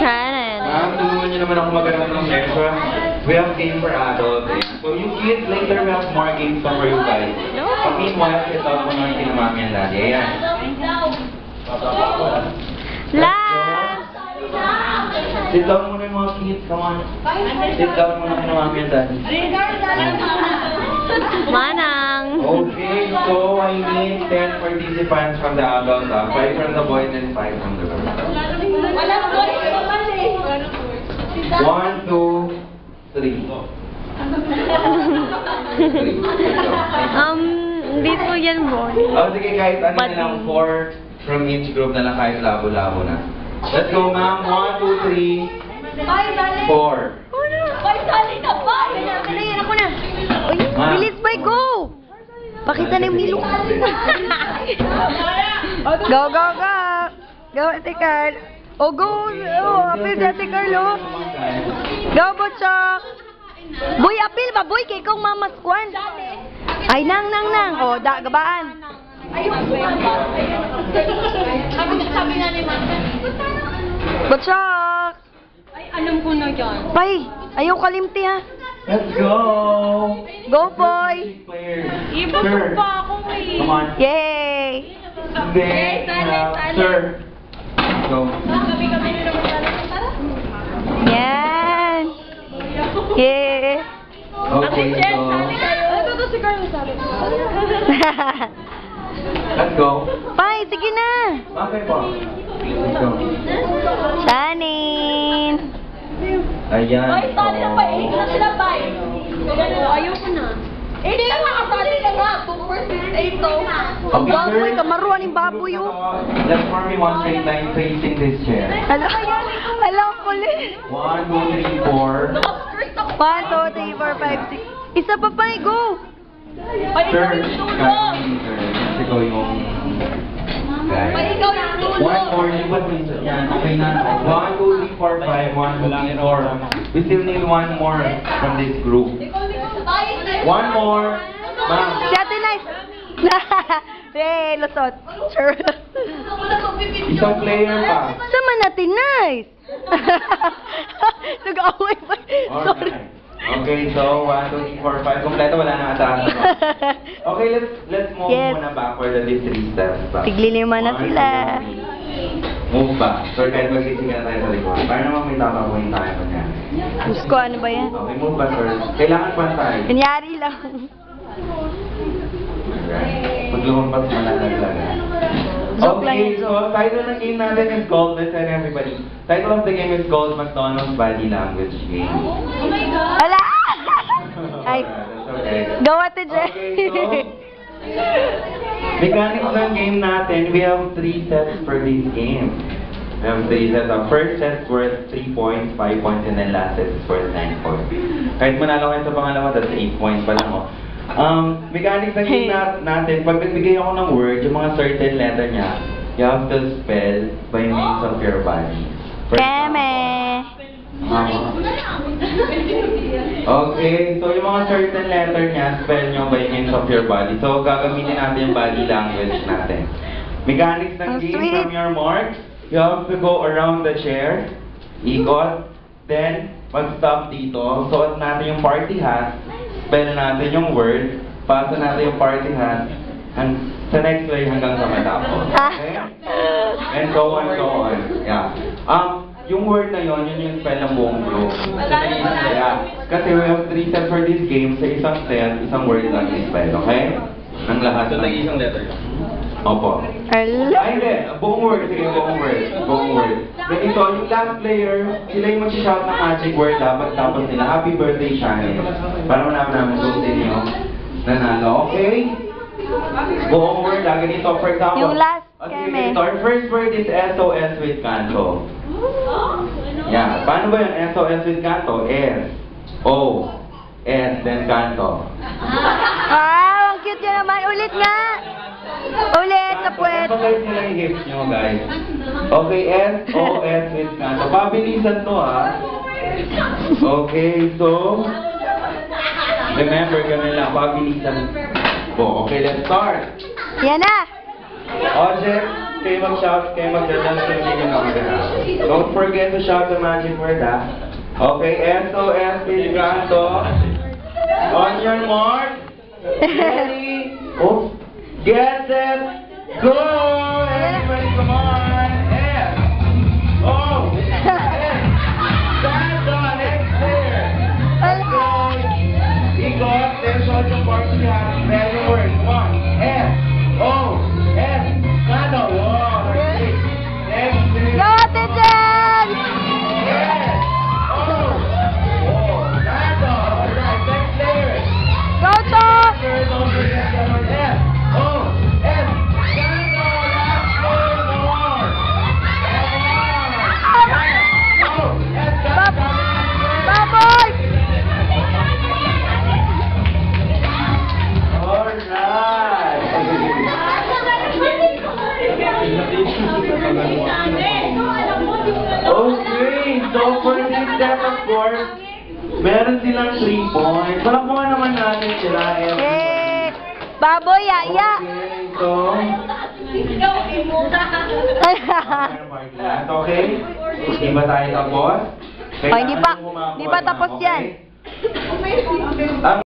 Shannon. Tulungan niyo naman ako magkaroon ng extra. We have game for adults. So you kids, later we have more games for you guys. No. Meanwhile, sit down muna yung kinamami ang daddy. Ayan. Last! Sit down muna yung mga kids. Come on. Sit down muna kinamami ang daddy. Manang! Okay, so I need 10 participants from the adults. 5 from the boys and 5 from the girls. 1, 2, 3. Hindi po yan, boy. Oh, sige, kahit ano na lang, 4 from each group na lang, kahit labo-labo na. Let's go, ma'am. 1, 2, 3, 4. Ako na. Uy, bilis, boy, go! Pakita na yung milo. Go, go, go! Go, Ate Carl. Oh, go! Oh, apil si Ate Carl, oh. Go, Butchok! Boy, apil ba? Boy, kay kong Mama Squan. Ay, nang. Oh, gabaan. Sabi na ni Mama. Butchok! Ay, alam ko na yan. Pay, ayaw kalimti, ha? Let's go! Go, boy! Sir, Pa ako eh. come on. Yay! Then, sir, go. Kami-kami na naman tara. Yan! Yay! Okay, so, Ito si Carlos sabi. let's go. Pay, sige na! Okay po. Let's go. Shanin! Ayan. Ay, tali na pa. 8 na sila pa. Ayoko na. Hindi lang nakasali na nga. 2 versus 8 to. Okay, Baboy, sir. kamaruan yung baboy, oh. Let's form me one straight line facing this chair. Alam ko ulit. 1, 2, 3, 4. 1, 2, 3, 4, 5, 6. Isa pa pa, go! Ay, Sir, ikaw yung dulo. sir. Kasi ikaw yung guy. Ay, ikaw yung dulo. 1 more, lipat mo yun. Yan, okay na. 1, 2, 3, 4, 5. 1, 2, 3, 4. We still need 1 more from this group. 1 more. Ma'am. Si Ate Nice! Hey, lusot. Sure. Isang player pa. Sama natin, Nice! Nag-away pa. Sorry. Alright. Okay, so 1, 2, 3, 4, 5. Kompleto, wala nang atake. Okay, let's move Yes. muna backward at least 3 steps pa. Tiglilima na 1, sila. 2, 3. Move back. So, kahit mag-ising na tayo sa likod. Para naman may tatapuin tayo pa niya. Gusto ano ba yan? Okay, move back first. Kailangan pantay. Kunyari lang. Alright. Pag lumampas mo na lang. Joke lang Okay, yun, so title ng game natin is called, listen everybody. Title of the game is called McDonald's Body Language Game. Oh my God. Wala! Ay, That's okay. go Ate Jay. Okay, so, mechanics ng game natin, we have 3 sets for this game. We have 3 sets. Our first set is worth 3 points, 5 points, and then last set is worth 9 points. Kahit manalo kayo sa pangalawa, that's 8 points pa lang. Mechanics ng game natin, pag nagbigay ako ng word, yung mga certain letter niya, you have to spell by means of your body. Keme. Okay, so yung mga certain letter niya, spell nyo by means of your body. So, gagamitin natin yung body language natin. Mechanics ng Ang game, sweet. from your marks, you have to go around the chair, ikot, then, mag-stop dito, suot natin yung party hat, spell natin yung word, pasa natin yung party hat, and sa next way hanggang sa matapos. Okay? And so on, so on. Yeah. Yung word na yon, yun yung spell ng buong group. Yeah. Kasi we have 3 sets for this game. Sa isang set, isang word lang yung spell, okay? Ang lahat. So, nag-iisang letter. Opo. Hello. Ay, hindi. Buong word. Sige, buong word. Buong word. Then ito, yung last player, sila yung mag-shout ng magic word dapat tapos nila. Happy birthday, Shani. Para malaman namin kung sino yung nanalo. Okay? Buong word. Lagi nito. For example, Yung last, okay, Keme. ito. Our first word is SOS with Kanto. Yeah. Paano ba yung SOS with Kanto? S. O. S. Then Kanto. Ah, ang cute niya naman. Ulit nga. Ulit sa puwet. Pag-guys nila yung hips nyo, guys. Okay, S-O-S with Kanto. Pabilisan to, ha? Okay, so... Remember, ganun lang. Pabilisan po. Okay, let's start. Yan na. Object, kayo mag-shout, kayo mag-judge, kayo mag-judge. Don't forget to shout the magic word, ah. Okay, SOS is Canto. On your mark. Ready? Oops. Get set. Go! Everybody, come on. S. O. S. Canto. Next clear. Let's go. Ikot. Then short yung party hat. Very word. Come on. S. O. S. Canto. Wow. Next clear. Go, Ate Jen! Yes. Oh. Oh. Canto. Alright. Next clear. Go, Chok! Don't forget that one. S. O. S. Canto. Last clear. More. Come on. S. Canto. Baboy! Okay, so for this step, of course, meron silang 3 points. Palakpakan naman natin sila. Eh, baboy, yaya! Okay, so... Okay? Hindi ba tayo tapos? Oh, hindi pa. Kailangan mo makakuha Hindi pa na, tapos okay? yan. Ang